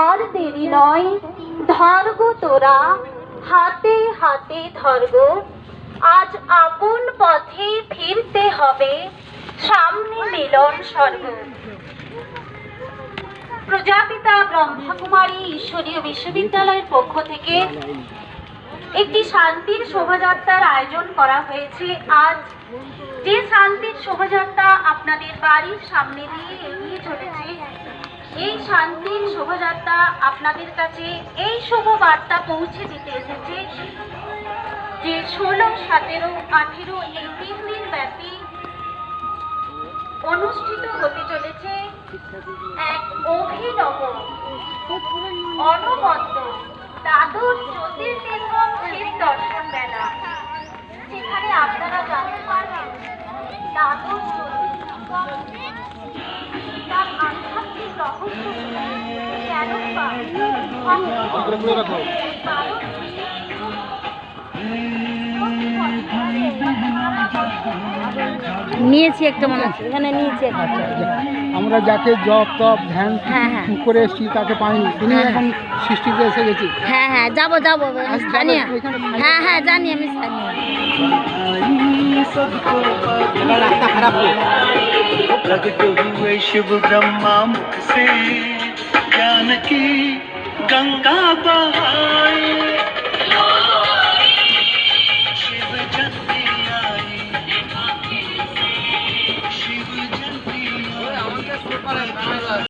আর দেরি নয়, ধরগো তোরা, হাতে হাতে ধরগো। আজ আপন পথে ফিরতে হবে, সামনে মিলন স্বর্গ। প্রজাপিতা ব্রহ্মকুমারী ঈশ্বরীয় বিশ্ববিদ্যালয়ের পক্ষ থেকে একটি শান্তির শোভাযাত্রার আয়োজন করা হয়েছে। আজ যে শান্তির শোভাযাত্রা আপনাদের বাড়ির সামনে দিয়ে এগিয়ে চলেছে, এই শান্তির শোভাযাত্রা আপনাদের কাছে এই শুভ বার্তা পৌঁছে দিতে এসেছে যে 16, 17, 18 এই 3 দিন ব্যাপী অনুষ্ঠিত হতে চলেছে এক অভিনব অনবদ্য দ্বাদশ জ্যোতির্লিঙ্গম শিব দর্শন মেলা, যেখানে আপনারা জানতে পারবেন দ্বাদশ জ্যোতির্লিঙ্গম তার আধ্যাত্মিক রহস্য কেন নিয়েছি একটা, মনে হচ্ছে এখানে নিয়েছি একটা। আমরা যাকে জপ তপ ধ্যান করে এসেছি তাকে পাইনি, তিনি এখন সৃষ্টিতে এসে গেছি। হ্যাঁ হ্যাঁ, যাবো যাবো, আমি স্থানীয়। হ্যাঁ হ্যাঁ, জানি আমি স্থানীয়। রাস্তা খারাপ। प्रगट हुए शिव ब्रह्मा मुख से, ज्ञान की गंगा बहा